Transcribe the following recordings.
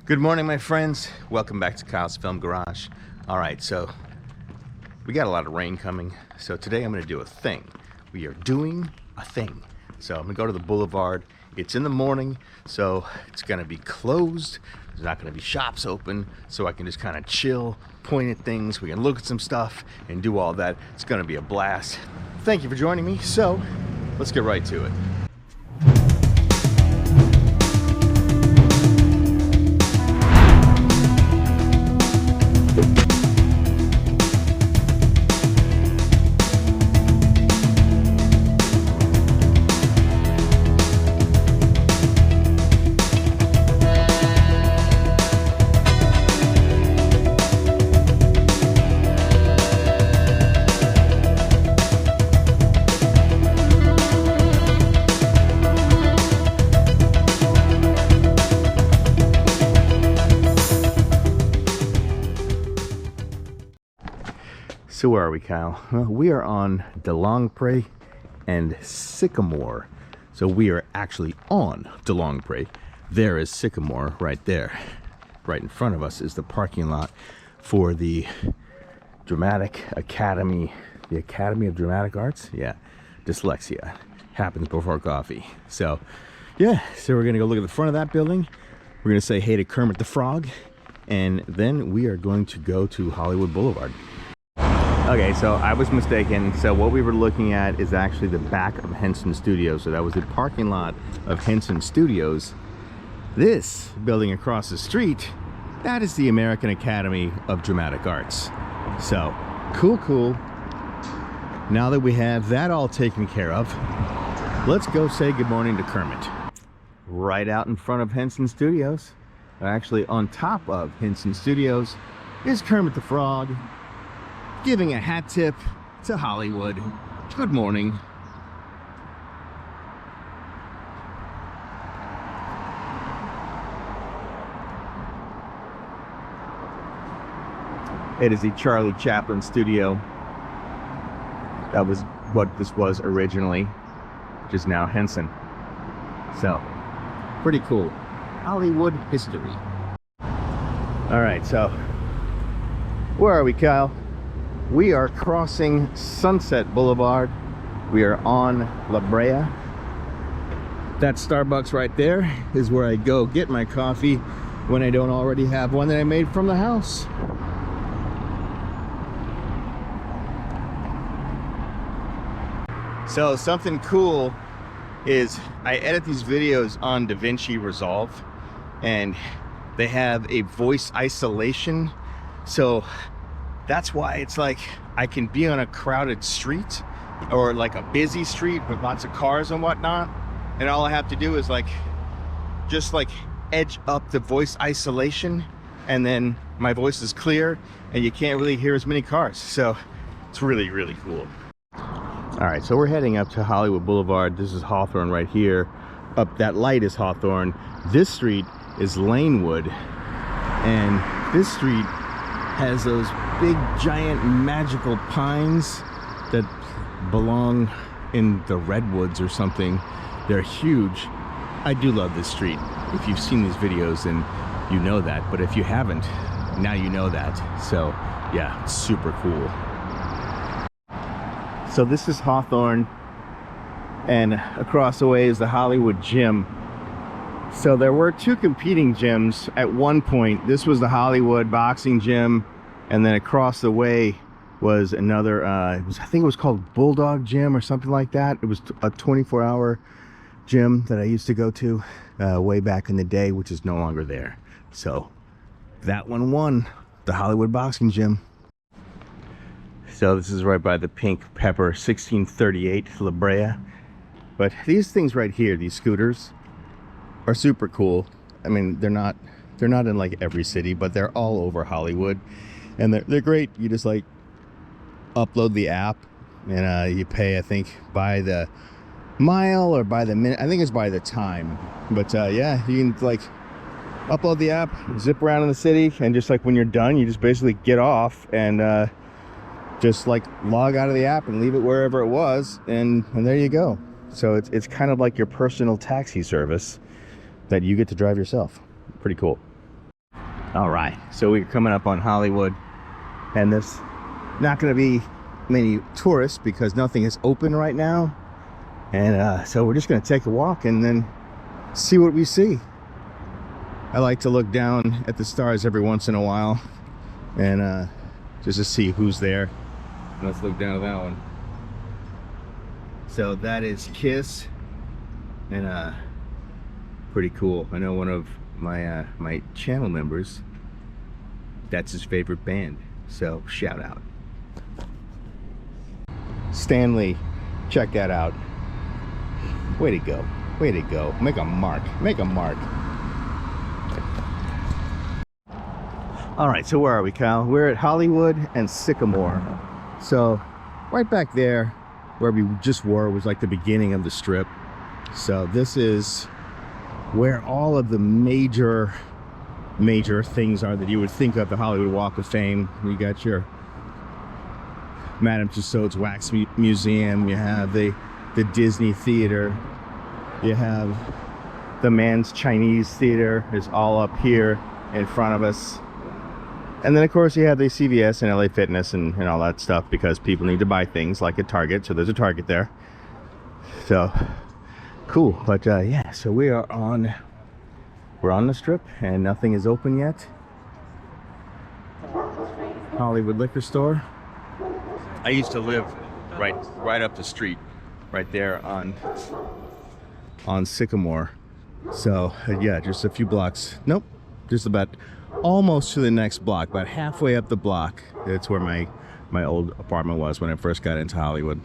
Good morning, my friends. Welcome back to Kyle's Film Garage. All right, so we got a lot of rain coming. So today I'm gonna do a thing. We are doing a thing. So I'm gonna go to the Boulevard. It's in the morning, so it's gonna be closed. There's not gonna be shops open, so I can just kind of chill, point at things. We can look at some stuff and do all that. It's gonna be a blast. Thank you for joining me. So let's get right to it. So where are we, Kyle? Well, we are on DeLongpre and Sycamore. So we are actually on DeLongpre. There is Sycamore right there. Right in front of us is the parking lot for the Dramatic Academy. The Academy of Dramatic Arts? Yeah, dyslexia. Happens before coffee. So, yeah, so we're gonna go look at the front of that building. We're gonna say hey to Kermit the Frog. And then we are going to go to Hollywood Boulevard. Okay, so I was mistaken. So what we were looking at is actually the back of Henson Studios. So that was the parking lot of Henson Studios. This building across the street, that is the American Academy of Dramatic Arts. So, cool. Now that we have that all taken care of, let's go say good morning to Kermit. Right out in front of Henson Studios, actually on top of Henson Studios, is Kermit the Frog, giving a hat tip to Hollywood. Good morning. It is the Charlie Chaplin studio. That was what this was originally, which is now Henson. So, pretty cool. Hollywood history. All right, so where are we, Kyle? We are crossing Sunset Boulevard. We are on La Brea. That Starbucks right there is where I go get my coffee when I don't already have one that I made from the house. So something cool is I edit these videos on DaVinci Resolve, and they have a voice isolation. So that's why it's like I can be on a crowded street or like a busy street with lots of cars and whatnot, and all I have to do is just edge up the voice isolation, and then my voice is clear and you can't really hear as many cars. So it's really cool. All right, so we're heading up to Hollywood Boulevard. This is Hawthorne right here. Up that light is Hawthorne. This street is Lanewood, and this street has those big giant magical pines that belong in the redwoods or something. They're huge. I do love this street. If you've seen these videos, then you know that, but if you haven't, now you know that. So yeah, it's super cool. So this is Hawthorne, and across the way is the Hollywood Gym. So there were two competing gyms at one point. This was the Hollywood boxing gym, and then across the way was another, I think it was called Bulldog Gym or something like that. It was a 24-hour gym that I used to go to way back in the day, which is no longer there. So that one won, the Hollywood boxing gym. So this is right by the Pink Pepper 1638 La Brea. But these things right here, these scooters, are super cool. I mean, they're not in like every city, but they're all over Hollywood, and they're great. You just upload the app, and you pay, I think, by the mile or by the minute. I think it's by the time. But yeah, you can upload the app, zip around in the city, and just when you're done, you just basically get off and just log out of the app and leave it wherever it was, and there you go. So it's kind of like your personal taxi service that you get to drive yourself. Pretty cool. All right, so we're coming up on Hollywood, and there's not going to be many tourists because nothing is open right now. And so we're just going to take a walk and then see what we see. I like to look down at the stars every once in a while, and just to see who's there. Let's look down at that one. So that is Kiss, and pretty cool. I know one of my my channel members, that's his favorite band, so shout out. Stanley, check that out. Way to go, way to go. Make a mark, make a mark. All right, so where are we, Kyle? We're at Hollywood and Sycamore. So right back there where we just were was like the beginning of the strip. So this is where all of the major things are that you would think of the Hollywood Walk of Fame. You got your Madame Tussauds Wax Museum, you have the Disney Theater, you have the Mann's Chinese Theater is all up here in front of us. And then of course you have the CVS and LA Fitness and all that stuff because people need to buy things like at Target, so there's a Target there. So cool. But yeah, so we're on the strip and nothing is open yet. Hollywood liquor store. I used to live right up the street, right there on Sycamore. So yeah, just a few blocks. Nope, just about almost to the next block, about halfway up the block. That's where my old apartment was when I first got into Hollywood.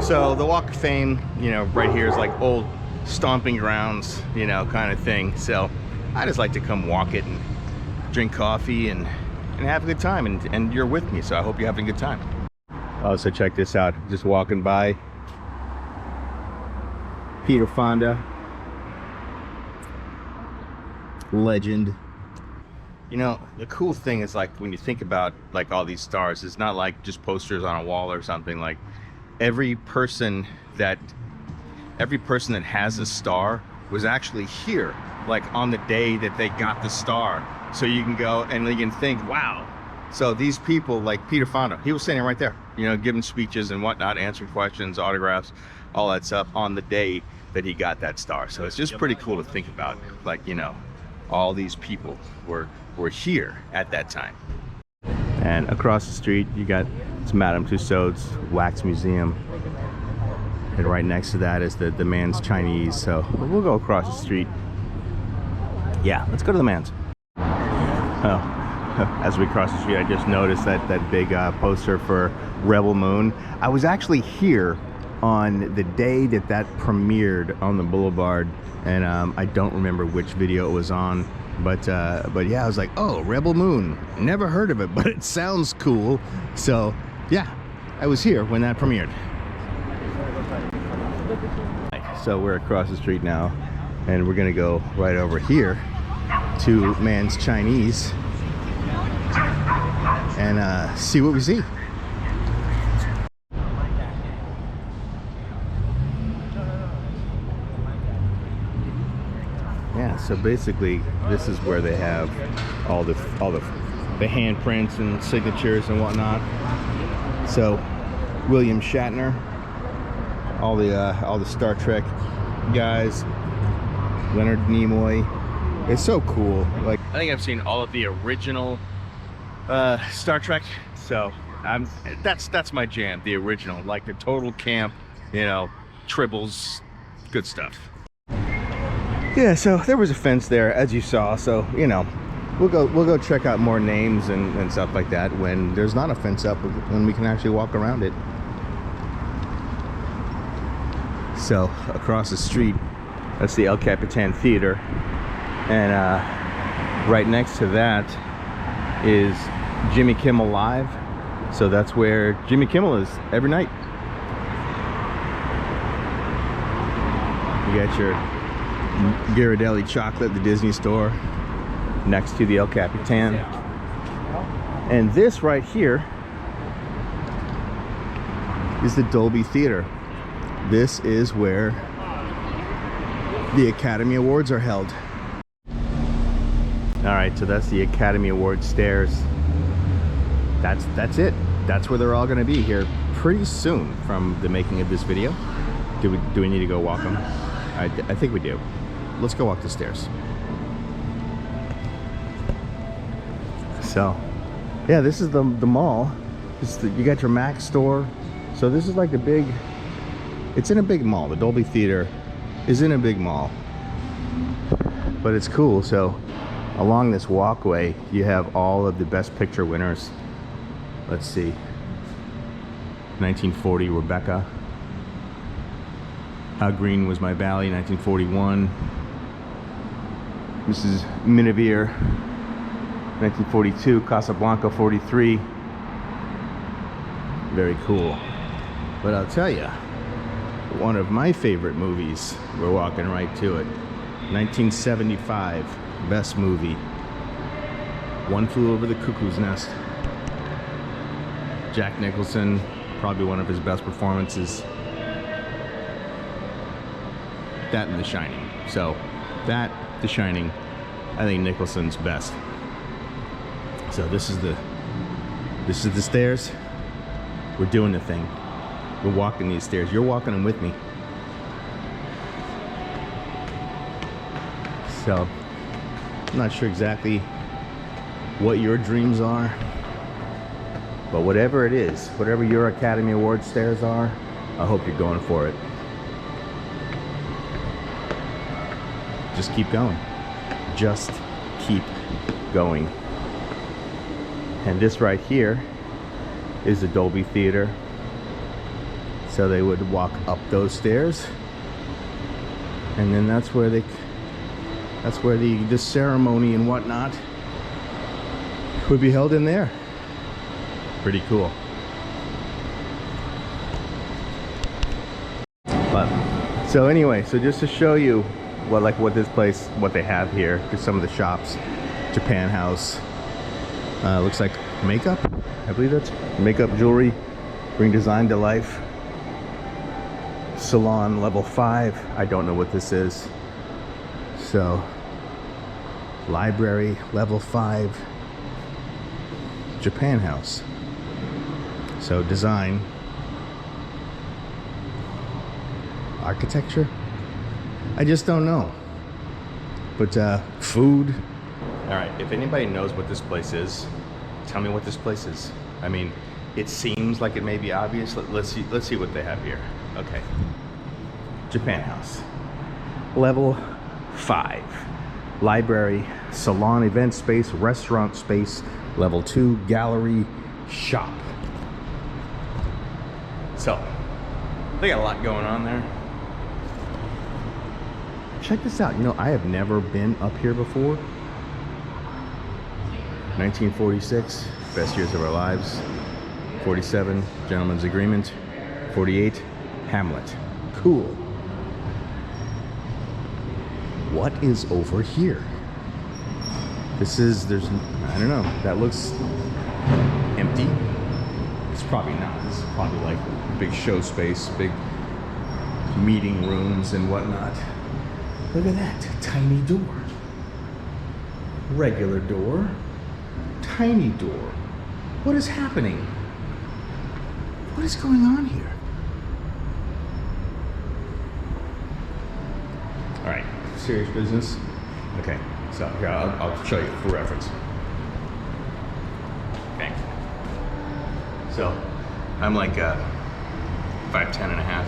So the Walk of Fame, you know, right here is like old stomping grounds, you know, kind of thing. So I just like to come walk it and drink coffee and have a good time, and you're with me, so I hope you're having a good time. Oh, so check this out. Just walking by Peter Fonda, legend. You know, the cool thing is, like, when you think about like all these stars, it's not like just posters on a wall or something. Like every person that has a star was actually here, like on the day that they got the star. So you can go and you can think, wow, so these people like Peter Fonda, he was standing right there, you know, giving speeches and whatnot, answering questions, autographs, all that stuff on the day that he got that star. So it's just pretty cool to think about, like, you know, all these people were here at that time. And across the street you got this Madame Tussauds Wax Museum, and right next to that is the Mann's Chinese. So we'll go across the street. Yeah, let's go to the Mann's. Oh, as we cross the street, I just noticed that big poster for Rebel Moon. I was actually here on the day that premiered on the Boulevard, and I don't remember which video it was on, but yeah, I was like, oh, Rebel Moon, never heard of it, but it sounds cool. So yeah, I was here when that premiered. So we're across the street now, and we're gonna go right over here to Mann's Chinese and see what we see. Yeah, so basically this is where they have all the handprints and signatures and whatnot. So William Shatner, all the Star Trek guys, Leonard Nimoy. It's so cool. Like, I think I've seen all of the original Star Trek, so that's my jam, the original, like the total camp, you know, tribbles, good stuff. Yeah, so there was a fence there, as you saw, so you know, we'll go check out more names and stuff like that when there's not a fence up, when we can actually walk around it. So across the street, that's the El Capitan Theater, and right next to that is Jimmy Kimmel Live. So that's where Jimmy Kimmel is every night. You got your Ghirardelli chocolate, the Disney store, next to the El Capitan. And this right here is the Dolby Theater. This is where the Academy Awards are held. All right, so that's the Academy Award stairs. That's it. That's where they're all going to be here pretty soon from the making of this video. Do we need to go walk them? I think we do. Let's go walk the stairs. So, yeah, this is the mall. You got your Mac store. So this is like the big, it's in a big mall. The Dolby Theater is in a big mall. But it's cool. So along this walkway, you have all of the Best Picture winners. Let's see. 1940, Rebecca. How Green Was My Valley, 1941. Mrs. Miniver, 1942. Casablanca, 43. Very cool. But I'll tell you, one of my favorite movies, we're walking right to it. 1975, best movie. One Flew Over the Cuckoo's Nest. Jack Nicholson, probably one of his best performances. That and The Shining. So that, The Shining, I think Nicholson's best. So this is the stairs. We're doing the thing. We're walking these stairs. You're walking them with me. So I'm not sure exactly what your dreams are, but whatever it is, whatever your Academy Award stairs are, I hope you're going for it. Just keep going. Just keep going. And this right here is the Dolby Theater. So they would walk up those stairs, and then that's where the ceremony and whatnot would be held in there. Pretty cool. But so anyway, so just to show you what this place, what they have here, just some of the shops. Japan House. Looks like makeup. I believe that's makeup, jewelry, bring design to life. Salon level 5. I don't know what this is. So library level 5. Japan House. So design, architecture, I just don't know. But food. All right, if anybody knows what this place is, tell me what this place is. I mean, it seems like it may be obvious. Let's see what they have here. Okay. Japan House. Level 5. Library, salon, event space, restaurant space. Level 2, gallery, shop. So, they got a lot going on there. Check this out. You know, I have never been up here before. 1946, Best Years of Our Lives. 47, Gentleman's Agreement. 48, Hamlet. Cool. What is over here? There's, I don't know. That looks empty. It's probably not. This is probably like big show space, big meeting rooms and whatnot. Look at that, tiny door. Regular door, tiny door. What is happening? What is going on here? All right, serious business. Okay, so here, I'll show you for reference. Okay. So, I'm like 5'10" and a half.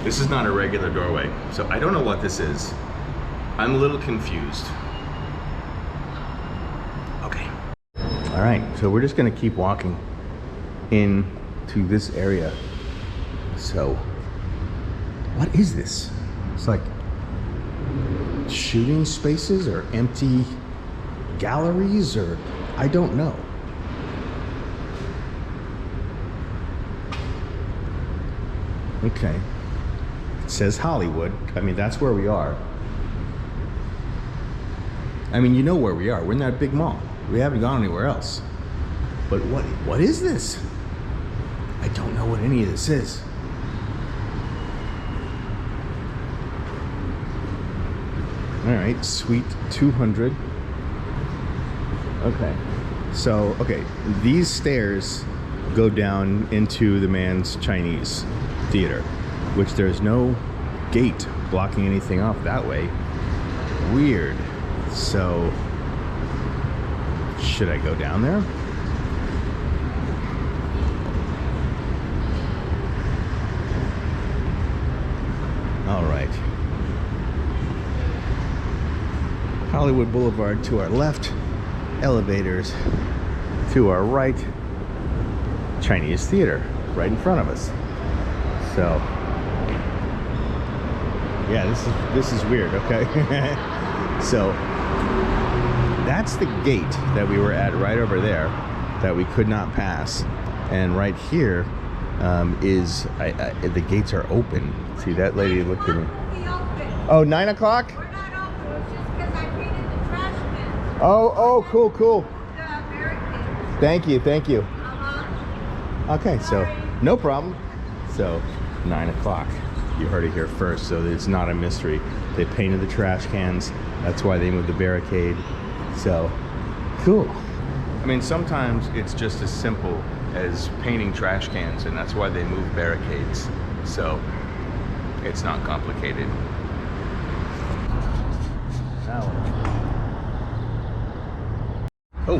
This is not a regular doorway, so I don't know what this is. I'm a little confused. Okay. All right, so we're just gonna keep walking into this area. So, what is this? It's like shooting spaces or empty galleries, or I don't know. Okay. It says Hollywood. I mean, that's where we are. I mean, you know where we are. We're in that big mall. We haven't gone anywhere else. But what is this? I don't know what any of this is. All right, suite 200. Okay, so, okay, these stairs go down into the man's Chinese theater, which there's no gate blocking anything off that way. Weird. So, should I go down there? All right. Hollywood Boulevard to our left, elevators to our right, Chinese theater right in front of us. So, yeah, this is weird. Okay. So that's the gate that we were at right over there that we could not pass, and right here is the gates are open. See, that lady looked at me. Oh, 9 o'clock? We're not open. It's just because I painted the trash can. Oh, cool. Barricades. Thank you. Uh-huh. Okay, so no problem. So 9 o'clock. You heard it here first, so it's not a mystery. They painted the trash cans. That's why they moved the barricade. So cool. I mean, sometimes it's just as simple as painting trash cans, and that's why they move barricades. So it's not complicated. Now. Oh.